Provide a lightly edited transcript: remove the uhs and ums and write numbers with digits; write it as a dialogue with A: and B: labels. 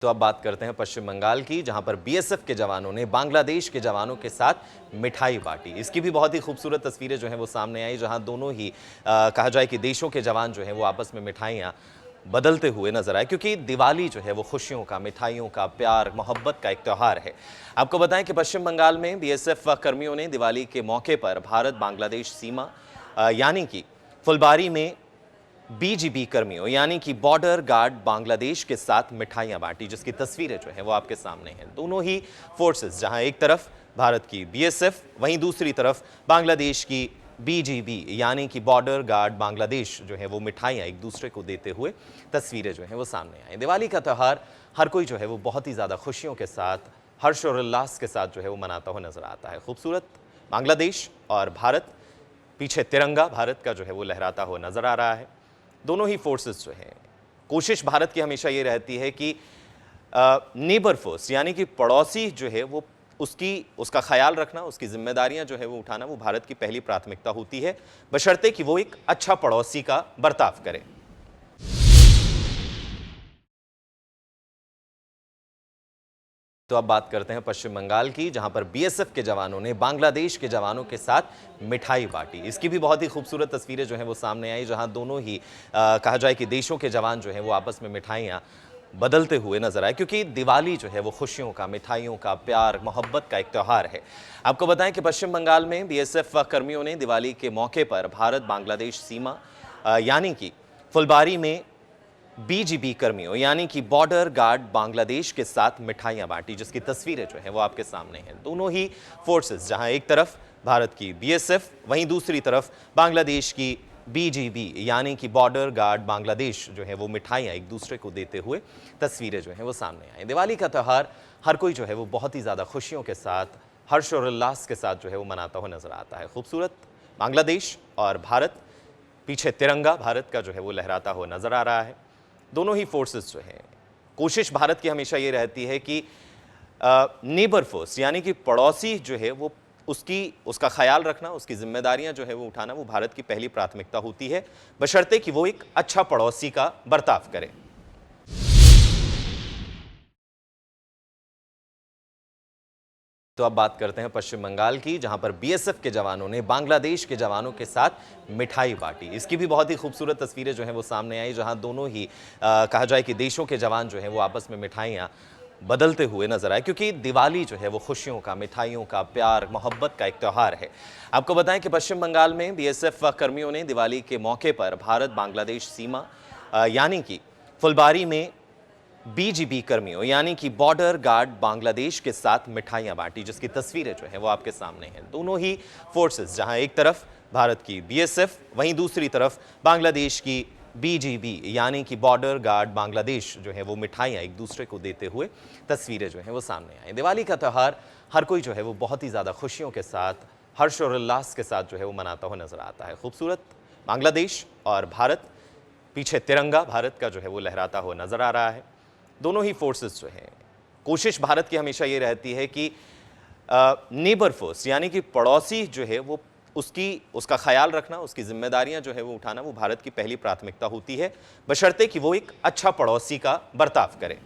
A: तो अब बात करते हैं पश्चिम बंगाल की, जहां पर बीएसएफ के जवानों ने बांग्लादेश के जवानों के साथ मिठाई बांटी। इसकी भी बहुत ही खूबसूरत तस्वीरें जो हैं वो सामने आई, जहां दोनों ही कहा जाए कि देशों के जवान जो हैं वो आपस में मिठाइयां बदलते हुए नजर आए, क्योंकि दिवाली जो है वो खुशियों का, मिठाइयों का, प्यार मोहब्बत का एक त्यौहार है। आपको बताएं कि पश्चिम बंगाल में बीएसएफ कर्मियों ने दिवाली के मौके पर भारत बांग्लादेश सीमा यानी कि फुलबारी में बीजीबी कर्मियों यानी कि बॉर्डर गार्ड बांग्लादेश के साथ मिठाइयां बांटी, जिसकी तस्वीरें जो है वो आपके सामने हैं। दोनों ही फोर्सेस, जहां एक तरफ भारत की बीएसएफ, वहीं दूसरी तरफ बांग्लादेश की बीजीबी यानी कि बॉर्डर गार्ड बांग्लादेश जो है वो मिठाइयां एक दूसरे को देते हुए तस्वीरें जो हैं वो सामने आई। दिवाली का त्यौहार हर कोई जो है वो बहुत ही ज़्यादा खुशियों के साथ, हर्ष और उल्लास के साथ जो है वो मनाता हुआ नजर आता है। खूबसूरत बांग्लादेश और भारत, पीछे तिरंगा भारत का जो है वो लहराता हुआ नजर आ रहा है। दोनों ही फोर्सेस जो हैं, कोशिश भारत की हमेशा ये रहती है कि नेबर फोर्स यानी कि पड़ोसी जो है वो उसका ख्याल रखना, उसकी जिम्मेदारियां जो है वो उठाना, वो भारत की पहली प्राथमिकता होती है, बशर्ते कि वो एक अच्छा पड़ोसी का बर्ताव करे। तो अब बात करते हैं पश्चिम बंगाल की, जहां पर बीएसएफ के जवानों ने बांग्लादेश के जवानों के साथ मिठाई बांटी। इसकी भी बहुत ही खूबसूरत तस्वीरें जो हैं वो सामने आई, जहां दोनों ही कहा जाए कि देशों के जवान जो हैं वो आपस में मिठाइयां बदलते हुए नजर आए, क्योंकि दिवाली जो है वो खुशियों का, मिठाइयों का, प्यार मोहब्बत का एक त्यौहार है। आपको बताएं कि पश्चिम बंगाल में बीएसएफ कर्मियों ने दिवाली के मौके पर भारत बांग्लादेश सीमा यानी कि फुलबारी में बीजीबी कर्मियों यानी कि बॉर्डर गार्ड बांग्लादेश के साथ मिठाइयां बांटी, जिसकी तस्वीरें जो हैं वो आपके सामने हैं। दोनों ही फोर्सेस, जहां एक तरफ भारत की बीएसएफ, वहीं दूसरी तरफ बांग्लादेश की बीजीबी यानी कि बॉर्डर गार्ड बांग्लादेश जो है वो मिठाइयां एक दूसरे को देते हुए तस्वीरें जो हैं वो सामने आई। दिवाली का त्यौहार हर कोई जो है वो बहुत ही ज़्यादा खुशियों के साथ, हर्ष और उल्लास के साथ जो है वो मनाता हुआ नजर आता है। खूबसूरत बांग्लादेश और भारत, पीछे तिरंगा भारत का जो है वो लहराता हुआ नजर आ रहा है। दोनों ही फोर्सेस जो हैं, कोशिश भारत की हमेशा ये रहती है कि नेबर फोर्स यानी कि पड़ोसी जो है वो उसका ख्याल रखना, उसकी जिम्मेदारियां जो है वो उठाना, वो भारत की पहली प्राथमिकता होती है, बशर्ते कि वो एक अच्छा पड़ोसी का बर्ताव करे। तो अब बात करते हैं पश्चिम बंगाल की, जहां पर बीएसएफ के जवानों ने बांग्लादेश के जवानों के साथ मिठाई बांटी। इसकी भी बहुत ही खूबसूरत तस्वीरें जो हैं वो सामने आई, जहां दोनों ही कहा जाए कि देशों के जवान जो हैं वो आपस में मिठाइयां बदलते हुए नजर आए, क्योंकि दिवाली जो है वो खुशियों का, मिठाइयों का, प्यार मोहब्बत का एक त्यौहार है। आपको बताएं कि पश्चिम बंगाल में बीएसएफ कर्मियों ने दिवाली के मौके पर भारत बांग्लादेश सीमा यानी कि फुलबारी में बीजीबी कर्मियों यानी कि बॉर्डर गार्ड बांग्लादेश के साथ मिठाइयां बांटी, जिसकी तस्वीरें जो हैं वो आपके सामने हैं। दोनों ही फोर्सेस, जहां एक तरफ भारत की बीएसएफ, वहीं दूसरी तरफ बांग्लादेश की बीजीबी यानी कि बॉर्डर गार्ड बांग्लादेश जो है वो मिठाइयां एक दूसरे को देते हुए तस्वीरें जो हैं वो सामने आई। दिवाली का त्यौहार हर कोई जो है वो बहुत ही ज़्यादा खुशियों के साथ, हर्ष और उल्लास के साथ जो है वो मनाता हुआ नजर आता है। खूबसूरत बांग्लादेश और भारत, पीछे तिरंगा भारत का जो है वो लहराता हुआ नजर आ रहा है। दोनों ही फोर्सेस जो हैं, कोशिश भारत की हमेशा ये रहती है कि नेबर फोर्स यानी कि पड़ोसी जो है वो उसका ख्याल रखना, उसकी जिम्मेदारियां जो है वो उठाना, वो भारत की पहली प्राथमिकता होती है, बशर्ते कि वो एक अच्छा पड़ोसी का बर्ताव करे।